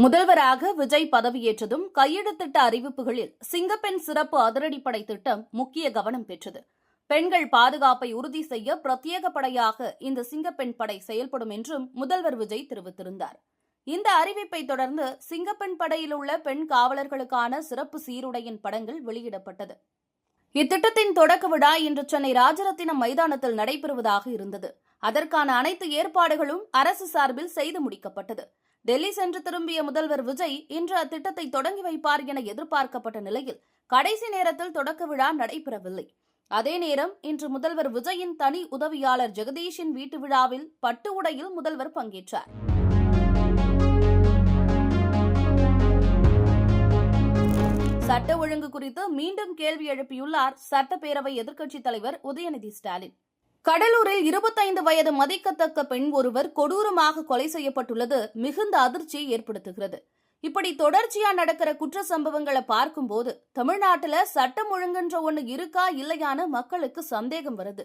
முதல்வராக விஜய் பதவியேற்றதும் கையெழுத்திட்ட அறிவிப்புகளில் சிங்கப்பெண் சிறப்பு அதிரடிப்படை திட்டம் முக்கிய கவனம் பெற்றது. பெண்கள் பாதுகாப்பை உறுதி செய்ய பிரத்யேக படையாக இந்த சிங்கப்பெண் படை செயல்படும் என்றும் முதல்வர் விஜய் தெரிவித்திருந்தார். இந்த அறிவிப்பை தொடர்ந்து சிங்கப்பெண் படையில் உள்ள பெண் காவலர்களுக்கான சிறப்பு சீருடையின் படங்கள் வெளியிடப்பட்டது. இத்திட்டத்தின் தொடக்க விழா இன்று சென்னை ராஜரத்தினம் மைதானத்தில் நடைபெறுவதாக இருந்தது. அதற்கான அனைத்து ஏற்பாடுகளும் அரசு சார்பில் செய்து முடிக்கப்பட்டது. டெல்லி சென்று திரும்பிய முதல்வர் விஜய் இன்று அத்திட்டத்தை தொடங்கி வைப்பார் என எதிர்பார்க்கப்பட்ட நிலையில் கடைசி நேரத்தில் தொடக்க விழா நடைபெறவில்லை. அதே நேரம் இன்று முதல்வர் விஜயின் தனி உதவியாளர் ஜெகதீஷின் வீட்டு விழாவில் பட்டு உடையில் முதல்வர் பங்கேற்றார். சட்ட ஒழுங்கு குறித்து மீண்டும் கேள்வி எழுப்பியுள்ளார் சட்டப்பேரவை எதிர்க்கட்சித் தலைவர் உதயநிதி ஸ்டாலின். கடலூரில் 25 வயது மதிக்கத்தக்க பெண் ஒருவர் கொடூரமாக கொலை செய்யப்பட்டுள்ளது மிகுந்த அதிர்ச்சியை ஏற்படுத்துகிறது. இப்படி தொடர்ச்சியா நடக்கிற குற்ற சம்பவங்களை பார்க்கும்போது தமிழ்நாட்டுல சட்டம் ஒழுங்குன்ற ஒண்ணு இருக்கா இல்லையான்னு மக்களுக்கு சந்தேகம் வருது.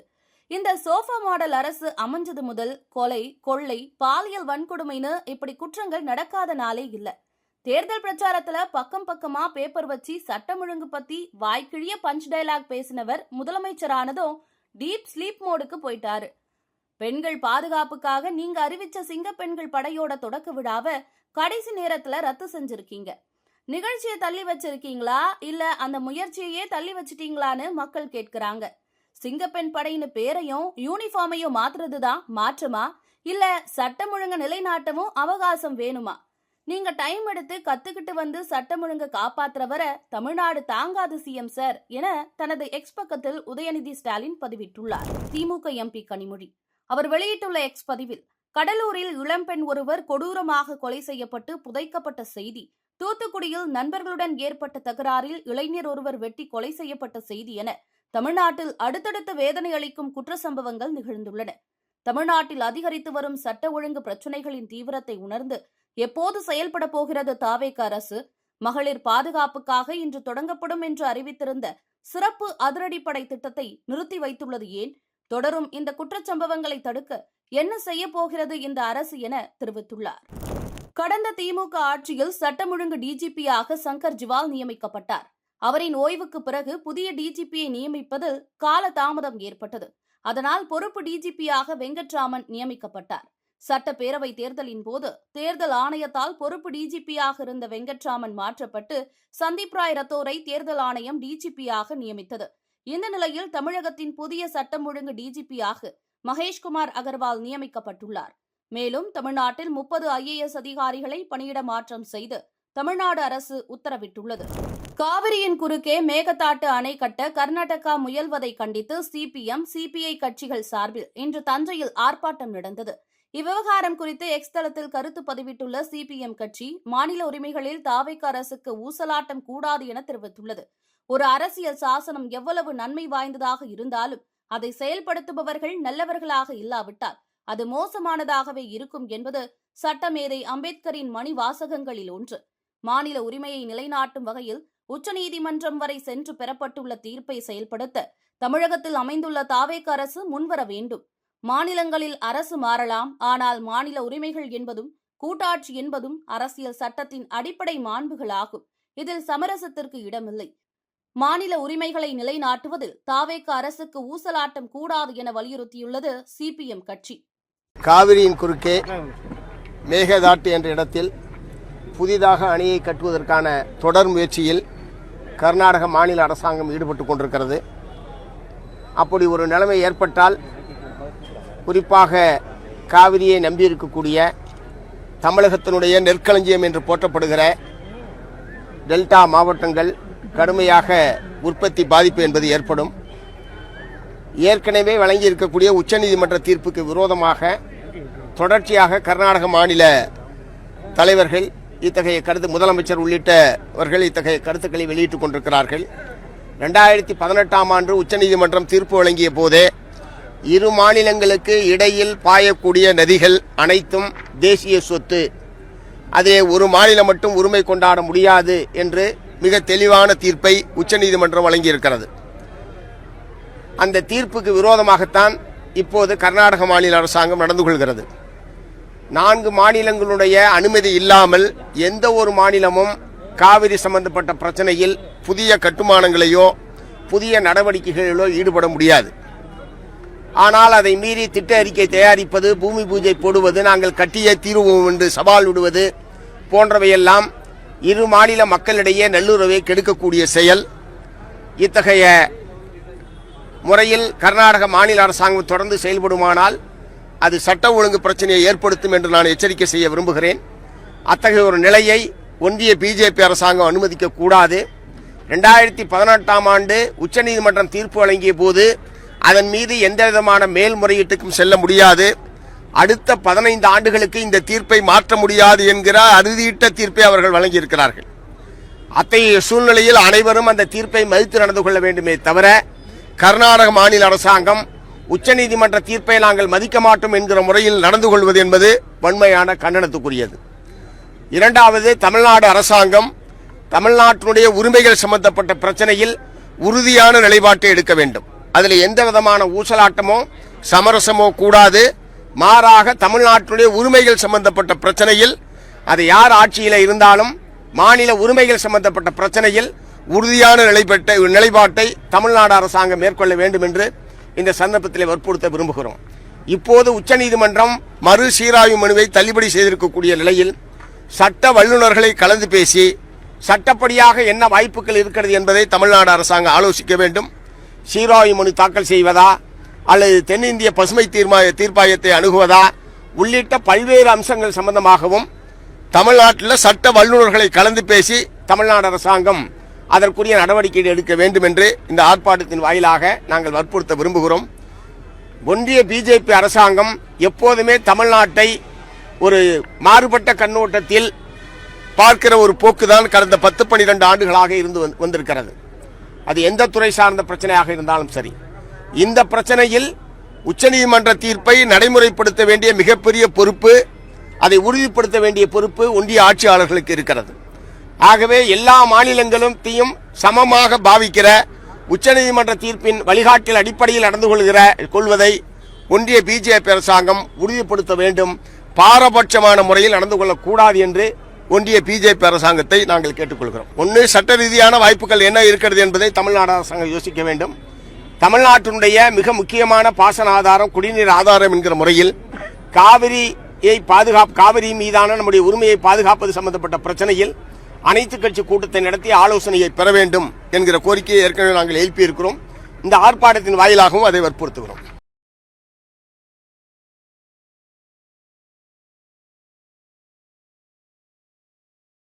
இந்த சோஃபா மாடல் அரசு அமைஞ்சது முதல் கொலை, கொள்ளை, பாலியல் வன்கொடுமைன்னு இப்படி குற்றங்கள் நடக்காத நாளே இல்ல. தேர்தல் பிரச்சாரத்துல பக்கம் பக்கமா பேப்பர் வச்சு சட்டம் ஒழுங்கு பத்தி வாய்க்கிழிய பஞ்ச் டயலாக் பேசினவர் முதலமைச்சரானதும் டீப் ஸ்லீப் மோடுக்கு போயிட்டாரு. பெண்கள் பாதுகாப்புக்காக நீங்க அறிவிச்ச சிங்க பெண்கள் படையோட தொடக்க விழாவை கடைசி நேரத்துல ரத்து செஞ்சிருக்கீங்க. நிகழ்ச்சியை தள்ளி வச்சிருக்கீங்களா இல்ல அந்த முயற்சியையே தள்ளி வச்சிட்டீங்களான்னு மக்கள் கேட்கிறாங்க. சிங்கப்பெண் படையின்னு பேரையும் யூனிஃபார்மையும் மாத்துறதுதான் மாற்றமா இல்ல சட்டம் ஒழுங்க நிலைநாட்டவும் அவகாசம் வேணுமா? நீங்க டைம் எடுத்து கத்துக்கிட்டு வந்து சட்டம் ஒழுங்க காப்பாத்துற வர தமிழ்நாடு தாங்காது சிஎம் சார் என தனது எக்ஸ் பக்கத்தில் உதயநிதி ஸ்டாலின் பதிவிட்டுள்ளார். திமுக எம்பி கனிமொழி அவர் வெளியிட்டுள்ள எக்ஸ் பதிவில், கடலூரில் இளம்பெண் ஒருவர் கொடூரமாக கொலை செய்யப்பட்டு புதைக்கப்பட்ட செய்தி, தூத்துக்குடியில் நண்பர்களுடன் ஏற்பட்ட தகராறில் இளைஞர் ஒருவர் வெட்டி கொலை செய்யப்பட்ட செய்தி என தமிழ்நாட்டில் அடுத்தடுத்து வேதனை அளிக்கும் குற்ற சம்பவங்கள் நிகழ்ந்துள்ளன. தமிழ்நாட்டில் அதிகரித்து வரும் சட்ட ஒழுங்கு பிரச்சினைகளின் தீவிரத்தை உணர்ந்து எப்போது செயல்பட போகிறது தாவேக அரசு? மகளிர் பாதுகாப்புக்காக இன்று தொடங்கப்படும் என்று அறிவித்திருந்த சிறப்பு அதிரடிப்படை திட்டத்தை நிறுத்தி வைத்துள்ளது ஏன்? தொடரும் இந்த குற்றச்சம்பவங்களை தடுக்க என்ன செய்ய போகிறது இந்த அரசு என தெரிவித்துள்ளார். கடந்த திமுக ஆட்சியில் சட்டம் ஒழுங்கு டிஜிபியாக சங்கர் ஜிவால் நியமிக்கப்பட்டார். அவரின் ஓய்வுக்கு பிறகு புதிய டிஜிபியை நியமிப்பதில் கால தாமதம் ஏற்பட்டது. அதனால் பொறுப்பு டிஜிபியாக வெங்கட்ராமன் நியமிக்கப்பட்டார். சட்டப்பேரவை தேர்தலின் போது தேர்தல் ஆணையத்தால் பொறுப்பு டிஜிபியாக இருந்த வெங்கட்ராமன் மாற்றப்பட்டு சந்தீப் ராய் ரத்தோரை தேர்தல் ஆணையம் டிஜிபியாக நியமித்தது. இந்த நிலையில் தமிழகத்தின் புதிய சட்டம் ஒழுங்கு டிஜிபியாக மகேஷ்குமார் அகர்வால் நியமிக்கப்பட்டுள்ளார். மேலும் தமிழ்நாட்டில் 30 IAS அதிகாரிகளை பணியிட மாற்றம் செய்து தமிழ்நாடு அரசு உத்தரவிட்டுள்ளது. காவிரியின் குறுக்கே மேகதாட்டு அணை கட்ட கர்நாடகா முயல்வதை கண்டித்து சிபிஎம், சிபிஐ கட்சிகள் சார்பில் இன்று தஞ்சையில் ஆர்ப்பாட்டம் நடந்தது. இவ்விவகாரம் குறித்து எக்ஸ் தளத்தில் கருத்து பதிவிட்டுள்ள சிபிஎம் கட்சி, மாநில உரிமைகளில் தாவேக அரசுக்கு ஊசலாட்டம் கூடாது என தெரிவித்துள்ளது. ஒரு அரசியல் சாசனம் எவ்வளவு நன்மை வாய்ந்ததாக இருந்தாலும் அதை செயல்படுத்துபவர்கள் நல்லவர்களாக இல்லாவிட்டால் அது மோசமானதாகவே இருக்கும் என்பது சட்டமேதை அம்பேத்கரின் மணிவாசகங்களில் ஒன்று. மாநில உரிமையை நிலைநாட்டும் வகையில் உச்சநீதிமன்றம் வரை சென்று பெறப்பட்டுள்ள தீர்ப்பை செயல்படுத்த தமிழகத்தில் அமைந்துள்ள தாவேக அரசு முன்வர வேண்டும். மாநிலங்களில் அரசு மாறலாம், ஆனால் மாநில உரிமைகள் என்பதும் கூட்டாட்சி என்பதும் அரசியல் சட்டத்தின் அடிப்படை மாண்புகளாகும். இதில் சமரசத்திற்கு இடமில்லை. மாநில உரிமைகளை நிலைநாட்டுவதில் தாவேக அரசுக்கு ஊசலாட்டம் கூடாது என வலியுறுத்தியுள்ளது சிபிஎம் கட்சி. காவிரியின் குறுக்கே மேகதாட்டு என்ற இடத்தில் புதிதாக அணையை கட்டுவதற்கான தொடர் முயற்சியில் கர்நாடக மாநில அரசாங்கம் ஈடுபட்டு கொண்டிருக்கிறது. அப்படி ஒரு நிலைமை ஏற்பட்டால் குறிப்பாக காவிரியை நம்பியிருக்கக்கூடிய தமிழகத்தினுடைய நெற்களஞ்சியம் என்று போற்றப்படுகிற டெல்டா மாவட்டங்கள் கடுமையாக உற்பத்தி பாதிப்பு என்பது ஏற்படும். ஏற்கனவே வழங்கியிருக்கக்கூடிய உச்சநீதிமன்ற தீர்ப்புக்கு விரோதமாக தொடர்ச்சியாக கர்நாடக மாநில தலைவர்கள் இத்தகைய கருத்து, முதலமைச்சர் உள்ளிட்டவர்கள் இத்தகைய கருத்துக்களை வெளியிட்டுக் கொண்டிருக்கிறார்கள். 2018ஆம் ஆண்டு உச்சநீதிமன்றம் தீர்ப்பு வழங்கிய போதே இரு மாநிலங்களுக்கு இடையில் பாயக்கூடிய நதிகள் அனைத்தும் தேசிய சொத்து, அதிலே ஒரு மாநிலம் மட்டும் உரிமை கொண்டாட முடியாது என்று மிக தெளிவான தீர்ப்பை உச்சநீதிமன்றம் வழங்கியிருக்கிறது. அந்த தீர்ப்புக்கு விரோதமாகத்தான் இப்போது கர்நாடக மாநில அரசாங்கம் நடந்து கொள்கிறது. 4 மாநிலங்களுடைய அனுமதி இல்லாமல் எந்த ஒரு மாநிலமும் காவிரி சம்பந்தப்பட்ட பிரச்சனையில் புதிய கட்டுமானங்களையோ புதிய நடவடிக்கைகளிலோ ஈடுபட முடியாது. ஆனால் அதை மீறி திட்ட அறிக்கை தயாரிப்பது, பூமி பூஜை போடுவது, நாங்கள் கட்டியே தீருவோம் என்று சவால் விடுவது போன்றவையெல்லாம் இரு மாநில மக்களிடையே நல்லுறவை கெடுக்கக்கூடிய செயல். இத்தகைய முறையில் கர்நாடக மாநில அரசாங்கம் தொடர்ந்து செயல்படுமானால் அது சட்ட ஒழுங்கு பிரச்சனையை ஏற்படுத்தும் என்று நான் எச்சரிக்கை செய்ய விரும்புகிறேன். அத்தகைய ஒரு நிலையை ஒன்றிய பிஜேபி அரசாங்கம் அனுமதிக்க கூடாது. 2018ஆம் ஆண்டு உச்சநீதிமன்றம் தீர்ப்பு வழங்கிய போது அதன் மீது எந்த விதமான மேல்முறையீட்டுக்கும் செல்ல முடியாது. அடுத்த 15 ஆண்டுகளுக்கு இந்த தீர்ப்பை மாற்ற முடியாது என்கிற அறுதியிட்ட தீர்ப்பை அவர்கள் வழங்கியிருக்கிறார்கள். அத்தகைய சூழ்நிலையில் அனைவரும் அந்த தீர்ப்பை மதித்து நடந்து கொள்ள வேண்டுமே தவிர, கர்நாடக மாநில அரசாங்கம் உச்சநீதிமன்ற தீர்ப்பை நாங்கள் மதிக்க மாட்டோம் என்கிற முறையில் நடந்து கொள்வது என்பது வன்மையான கண்டனத்துக்குரியது. இரண்டாவது, தமிழ்நாடு அரசாங்கம் தமிழ்நாட்டினுடைய உரிமைகள் சம்பந்தப்பட்ட பிரச்சனையில் உறுதியான நிலைப்பாட்டை எடுக்க வேண்டும். அதில் எந்த விதமான ஊசலாட்டமோ சமரசமோ கூடாது. மாறாக தமிழ்நாட்டினுடைய உரிமைகள் சம்பந்தப்பட்ட பிரச்சனையில் அது யார் ஆட்சியில் இருந்தாலும் மாநில உரிமைகள் சம்பந்தப்பட்ட பிரச்சனையில் உறுதியான நிலைப்பாட்டை தமிழ்நாடு அரசாங்கம் மேற்கொள்ள வேண்டும் என்று இந்த சந்தர்ப்பத்தில் வற்புறுத்த விரும்புகிறோம். இப்போது உச்சநீதிமன்றம் மறு சீராய்வு மனுவை தள்ளுபடி செய்திருக்கக்கூடிய நிலையில் சட்ட வல்லுநர்களை கலந்து பேசி சட்டப்படியாக என்ன வாய்ப்புகள் இருக்கிறது என்பதை தமிழ்நாடு அரசாங்கம் ஆலோசிக்க வேண்டும். சீராய்வு மனு தாக்கல் செய்வதா அல்லது தென்னிந்திய பசுமை தீர்ப்பாயத்தை அணுகுவதா உள்ளிட்ட பல்வேறு அம்சங்கள் சம்பந்தமாகவும் தமிழ்நாட்டில் சட்ட வல்லுநர்களை கலந்து பேசி தமிழ்நாடு அரசாங்கம் அதற்குரிய நடவடிக்கை எடுக்க வேண்டும் என்று இந்த ஆர்ப்பாட்டத்தின் வாயிலாக நாங்கள் வற்புறுத்த விரும்புகிறோம். ஒன்றிய பிஜேபி அரசாங்கம் எப்போதுமே தமிழ்நாட்டை ஒரு மாறுபட்ட கண்ணோட்டத்தில் பார்க்கிற ஒரு போக்குதான் கடந்த 10-12 ஆண்டுகளாக இருந்து வந்திருக்கிறது. அது எந்த துறை சார்ந்த பிரச்சனையாக இருந்தாலும் சரி. இந்த பிரச்சனையில் உச்சநீதிமன்ற தீர்ப்பை நடைமுறைப்படுத்த வேண்டிய மிகப்பெரிய பொறுப்பு, அதை உறுதிப்படுத்த வேண்டிய பொறுப்பு ஒன்றிய ஆட்சியாளர்களுக்கு இருக்கிறது. ஆகவே எல்லா மாநிலங்களும் சமமாக பாவிக்கிற உச்சநீதிமன்ற தீர்ப்பின் வழிகாட்டில் அடிப்படையில் நடந்து கொள்வதை ஒன்றிய பிஜேபி அரசாங்கம் உறுதிப்படுத்த வேண்டும். பாரபட்சமான முறையில் நடந்து கொள்ளக்கூடாது என்று ஒன்றிய பிஜேபி அரசாங்கத்தை நாங்கள் கேட்டுக்கொள்கிறோம். ஒன்று, சட்ட ரீதியான வாய்ப்புகள் என்ன இருக்கிறது என்பதை தமிழ்நாடு அரசாங்கம் யோசிக்க வேண்டும். தமிழ்நாட்டினுடைய மிக முக்கியமான பாசன ஆதாரம் குடிநீர் ஆதாரம் என்கிற முறையில் காவிரி மீதான நம்முடைய உரிமையை பாதுகாப்பது சம்பந்தப்பட்ட பிரச்சனையில் அனைத்து கட்சி கூட்டத்தை நடத்தி ஆலோசனையை பெற வேண்டும் என்கிற கோரிக்கையை ஏற்கனவே நாங்கள் எழுப்பியிருக்கிறோம். இந்த ஆர்ப்பாட்டத்தின் வாயிலாகவும் அதை வற்புறுத்துகிறோம்.